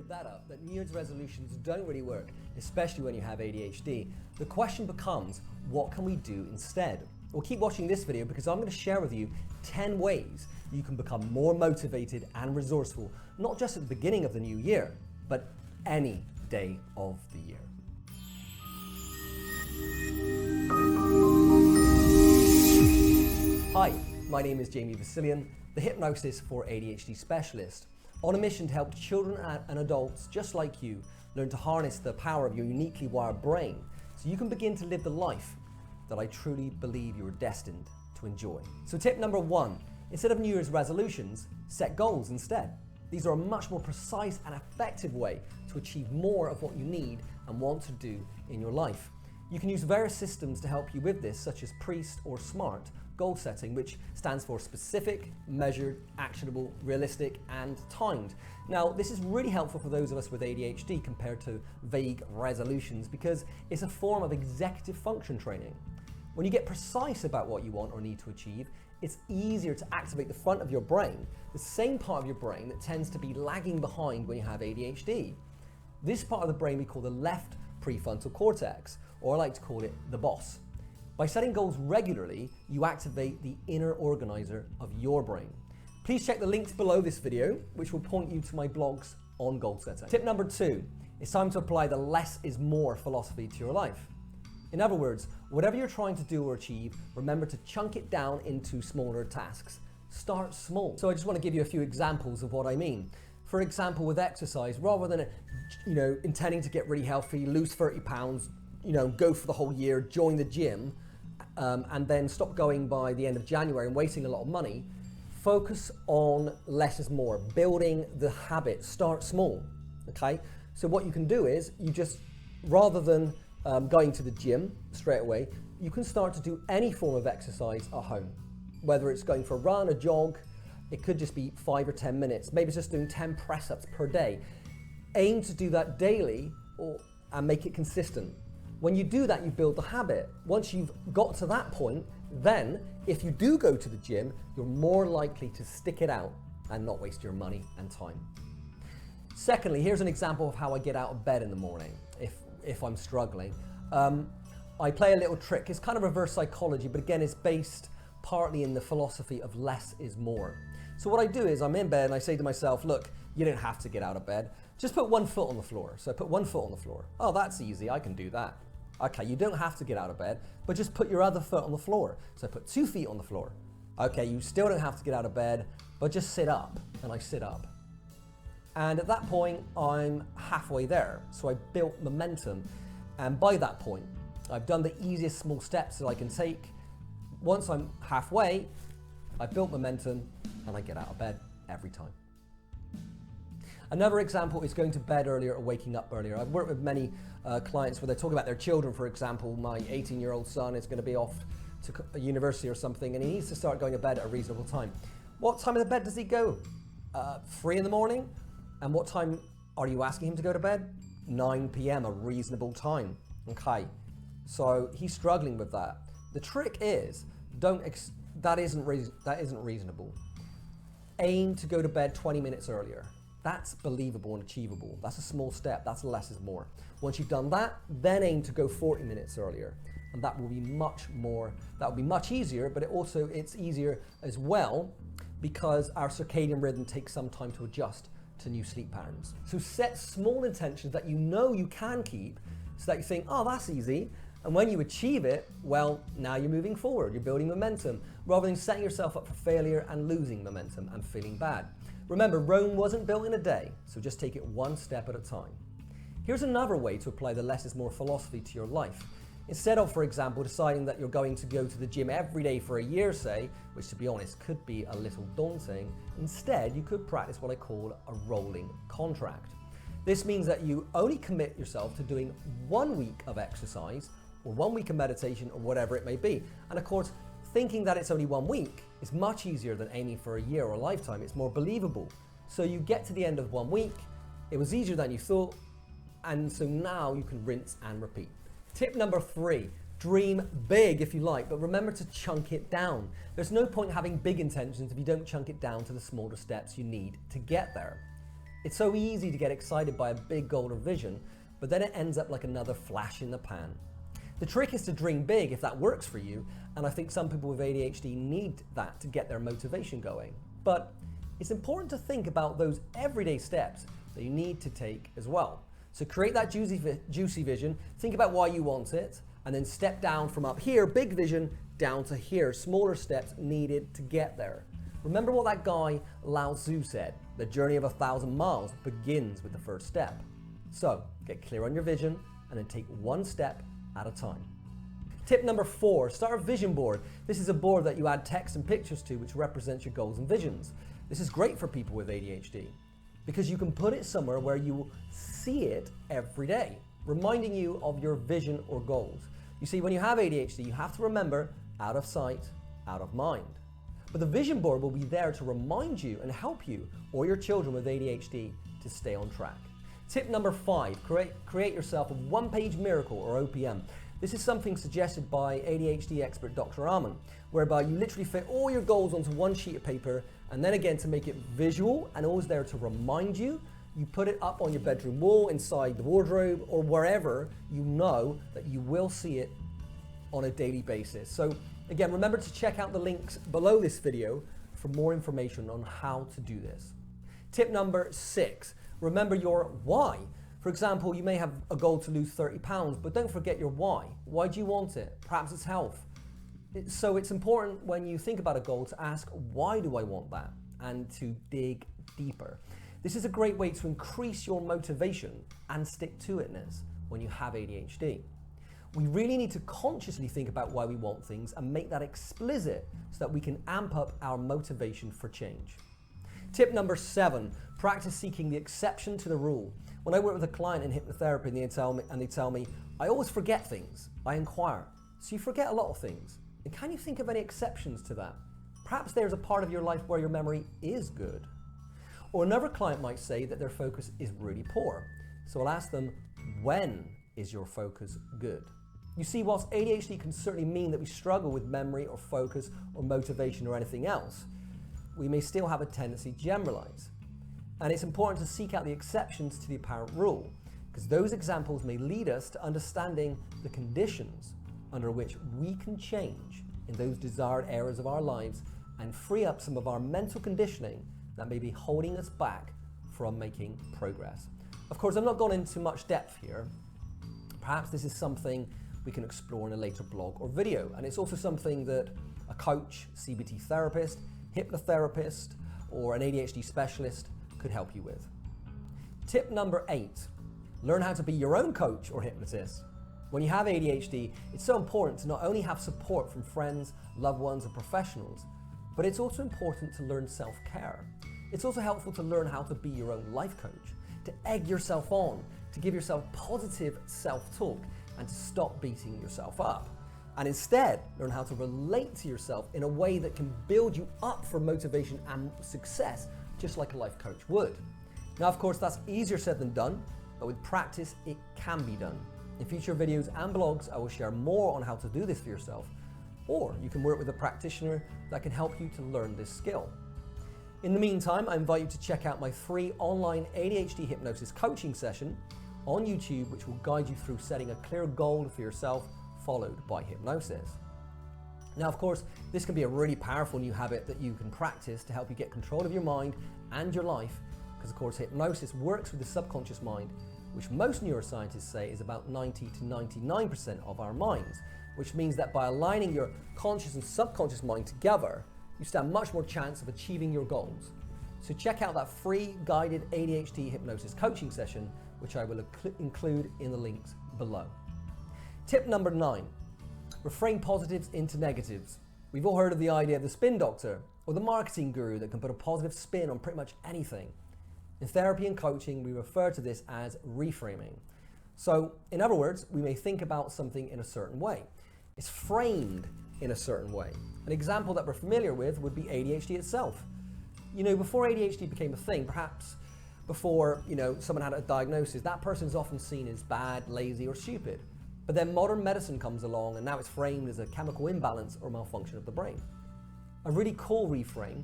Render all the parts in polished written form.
cleared that up, that New Year's resolutions don't really work, especially when you have ADHD, the question becomes, what can we do instead? Well, keep watching this video because I'm going to share with you 10 ways you can become more motivated and resourceful, not just at the beginning of the new year, but any day of the year. Hi, my name is Jamie Vasilyan, the Hypnosis for ADHD Specialist, on a mission to help children and adults just like you learn to harness the power of your uniquely wired brain so you can begin to live the life that I truly believe you are destined to enjoy. So tip number 1, instead of New Year's resolutions, set goals instead. These are a much more precise and effective way to achieve more of what you need and want to do in your life. You can use various systems to help you with this, such as PRIEST or SMART goal setting, which stands for specific, measured, actionable, realistic, and timed. Now, this is really helpful for those of us with ADHD compared to vague resolutions because it's a form of executive function training. When you get precise about what you want or need to achieve, it's easier to activate the front of your brain, the same part of your brain that tends to be lagging behind when you have ADHD. This part of the brain we call the left prefrontal cortex, or I like to call it the boss. By setting goals regularly, you activate the inner organizer of your brain. Please check the links below this video, which will point you to my blogs on goal setting. Tip number 2, it's time to apply the less is more philosophy to your life. In other words, whatever you're trying to do or achieve, remember to chunk it down into smaller tasks. Start small. So I just want to give you a few examples of what I mean. For example, with exercise, rather than intending to get really healthy, lose 30 pounds, go for the whole year, join the gym, and then stop going by the end of January and wasting a lot of money, focus on less is more, building the habit, start small, okay? So what you can do is, you just, rather than going to the gym straight away, you can start to do any form of exercise at home. Whether it's going for a run, a jog, it could just be 5 or 10 minutes, maybe it's just doing 10 press-ups per day. Aim to do that daily and make it consistent. When you do that, you build the habit. Once you've got to that point, then if you do go to the gym, you're more likely to stick it out and not waste your money and time. Secondly, here's an example of how I get out of bed in the morning if I'm struggling. I play a little trick. It's kind of reverse psychology, but again, it's based partly in the philosophy of less is more. So what I do is I'm in bed and I say to myself, look, you don't have to get out of bed. Just put one foot on the floor. So I put one foot on the floor. Oh, that's easy, I can do that. Okay, you don't have to get out of bed, but just put your other foot on the floor. So I put 2 feet on the floor. Okay, you still don't have to get out of bed, but just sit up. And I sit up. And at that point, I'm halfway there. So I built momentum. And by that point, I've done the easiest small steps that I can take. Once I'm halfway, I built momentum and I get out of bed every time. Another example is going to bed earlier or waking up earlier. I've worked with many clients where they talk about their children. For example, my 18-year-old son is going to be off to a university or something and he needs to start going to bed at a reasonable time. What time of the bed does he go? 3 in the morning? And what time are you asking him to go to bed? 9 p.m., a reasonable time. Okay, so he's struggling with that. The trick is, that isn't reasonable. Aim to go to bed 20 minutes earlier. That's believable and achievable. That's a small step. That's less is more. Once you've done that, then aim to go 40 minutes earlier. And that will be much easier, but it's easier as well because our circadian rhythm takes some time to adjust to new sleep patterns. So set small intentions that you know you can keep so that you think, oh, that's easy. And when you achieve it, well, now you're moving forward, you're building momentum, rather than setting yourself up for failure and losing momentum and feeling bad. Remember, Rome wasn't built in a day, so just take it one step at a time. Here's another way to apply the less is more philosophy to your life. Instead of, for example, deciding that you're going to go to the gym every day for a year, say, which to be honest could be a little daunting, instead you could practice what I call a rolling contract. This means that you only commit yourself to doing 1 week of exercise or 1 week of meditation or whatever it may be. And of course, thinking that it's only 1 week is much easier than aiming for a year or a lifetime. It's more believable. So you get to the end of 1 week, it was easier than you thought, and so now you can rinse and repeat. Tip number 3, dream big if you like, but remember to chunk it down. There's no point having big intentions if you don't chunk it down to the smaller steps you need to get there. It's so easy to get excited by a big goal or vision, but then it ends up like another flash in the pan. The trick is to dream big if that works for you, and I think some people with ADHD need that to get their motivation going. But it's important to think about those everyday steps that you need to take as well. So create that juicy vision, think about why you want it, and then step down from up here, big vision, down to here, smaller steps needed to get there. Remember what that guy Lao Tzu said, the journey of 1,000 miles begins with the first step. So get clear on your vision and then take one step at a time. Tip number 4, start a vision board. This is a board that you add text and pictures to which represents your goals and visions. This is great for people with ADHD because you can put it somewhere where you will see it every day, reminding you of your vision or goals. You see, when you have ADHD, you have to remember out of sight, out of mind. But the vision board will be there to remind you and help you or your children with ADHD to stay on track. Tip number 5, create yourself a one-page miracle or OPM. This is something suggested by ADHD expert Dr. Aman, whereby you literally fit all your goals onto one sheet of paper, and then again to make it visual and always there to remind you, you put it up on your bedroom wall, inside the wardrobe, or wherever you know that you will see it on a daily basis. So again, remember to check out the links below this video for more information on how to do this. Tip number 6, remember your why. For example, you may have a goal to lose 30 pounds, but don't forget your why. Why do you want it? Perhaps it's health. So it's important when you think about a goal to ask, why do I want that? And to dig deeper. This is a great way to increase your motivation and stick-to-itness when you have ADHD. We really need to consciously think about why we want things and make that explicit so that we can amp up our motivation for change. Tip number 7, practice seeking the exception to the rule. When I work with a client in hypnotherapy and they tell me, I always forget things, I inquire. So you forget a lot of things. And can you think of any exceptions to that? Perhaps there's a part of your life where your memory is good. Or another client might say that their focus is really poor. So I'll ask them, when is your focus good? You see, whilst ADHD can certainly mean that we struggle with memory or focus or motivation or anything else, we may still have a tendency to generalize. And it's important to seek out the exceptions to the apparent rule, because those examples may lead us to understanding the conditions under which we can change in those desired areas of our lives and free up some of our mental conditioning that may be holding us back from making progress. Of course, I've not gone into much depth here. Perhaps this is something we can explore in a later blog or video, and it's also something that a coach, CBT therapist, hypnotherapist, or an ADHD specialist could help you with. Tip number 8, learn how to be your own coach or hypnotist. When you have ADHD, it's so important to not only have support from friends, loved ones, and professionals, but it's also important to learn self-care. It's also helpful to learn how to be your own life coach, to egg yourself on, to give yourself positive self-talk, and to stop beating yourself up. And instead, learn how to relate to yourself in a way that can build you up for motivation and success, just like a life coach would. Now, of course, that's easier said than done, but with practice, it can be done. In future videos and blogs, I will share more on how to do this for yourself, or you can work with a practitioner that can help you to learn this skill. In the meantime, I invite you to check out my free online ADHD hypnosis coaching session on YouTube, which will guide you through setting a clear goal for yourself, followed by hypnosis. Now, of course, this can be a really powerful new habit that you can practice to help you get control of your mind and your life, because of course hypnosis works with the subconscious mind, which most neuroscientists say is about 90 to 99% of our minds, which means that by aligning your conscious and subconscious mind together, you stand much more chance of achieving your goals. So check out that free guided ADHD hypnosis coaching session, which I will include in the links below. Tip number 9, reframe positives into negatives. We've all heard of the idea of the spin doctor or the marketing guru that can put a positive spin on pretty much anything. In therapy and coaching, we refer to this as reframing. So, in other words, we may think about something in a certain way. It's framed in a certain way. An example that we're familiar with would be ADHD itself. You know, before ADHD became a thing, perhaps before, someone had a diagnosis, that person is often seen as bad, lazy, or stupid. But then modern medicine comes along and now it's framed as a chemical imbalance or malfunction of the brain. A really cool reframe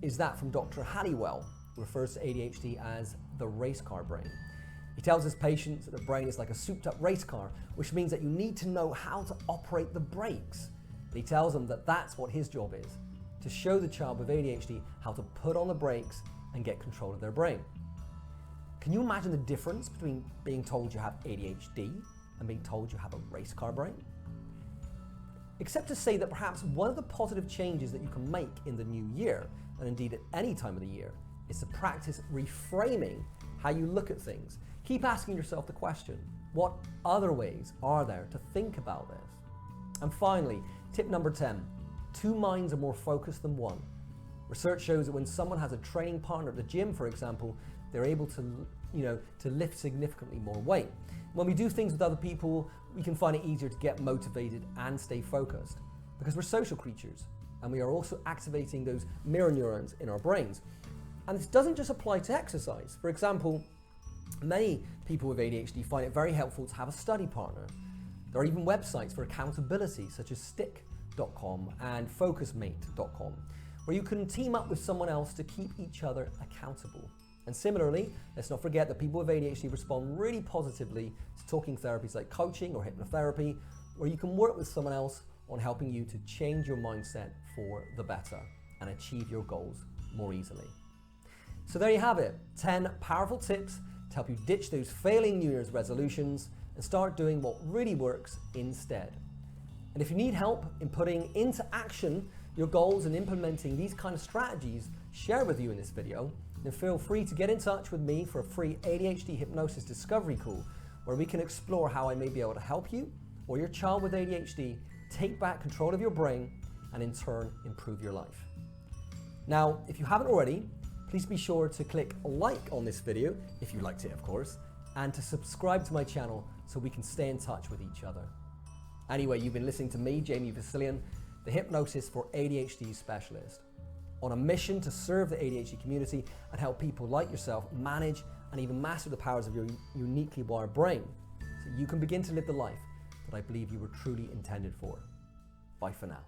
is that from Dr. Halliwell, refers to ADHD as the race car brain. He tells his patients that the brain is like a souped up race car, which means that you need to know how to operate the brakes. And he tells them that that's what his job is, to show the child with ADHD how to put on the brakes and get control of their brain. Can you imagine the difference between being told you have ADHD and being told you have a race car brain? Except to say that perhaps one of the positive changes that you can make in the new year, and indeed at any time of the year, is to practice reframing how you look at things. Keep asking yourself the question, what other ways are there to think about this? And finally, tip number 10, 2 minds are more focused than one. Research shows that when someone has a training partner at the gym, for example, they're able to lift significantly more weight. When we do things with other people, we can find it easier to get motivated and stay focused because we're social creatures and we are also activating those mirror neurons in our brains. And this doesn't just apply to exercise. For example, many people with ADHD find it very helpful to have a study partner. There are even websites for accountability such as stick.com and focusmate.com where you can team up with someone else to keep each other accountable. And similarly, let's not forget that people with ADHD respond really positively to talking therapies like coaching or hypnotherapy, where you can work with someone else on helping you to change your mindset for the better and achieve your goals more easily. So there you have it, 10 powerful tips to help you ditch those failing New Year's resolutions and start doing what really works instead. And if you need help in putting into action your goals and implementing these kind of strategies shared with you in this video, then feel free to get in touch with me for a free ADHD hypnosis discovery call where we can explore how I may be able to help you or your child with ADHD take back control of your brain and in turn improve your life. Now, if you haven't already, please be sure to click like on this video, if you liked it of course, and to subscribe to my channel so we can stay in touch with each other. Anyway, you've been listening to me, Jamie Vasilyan, the Hypnosis for ADHD Specialist, on a mission to serve the ADHD community and help people like yourself manage and even master the powers of your uniquely wired brain so you can begin to live the life that I believe you were truly intended for. Bye for now.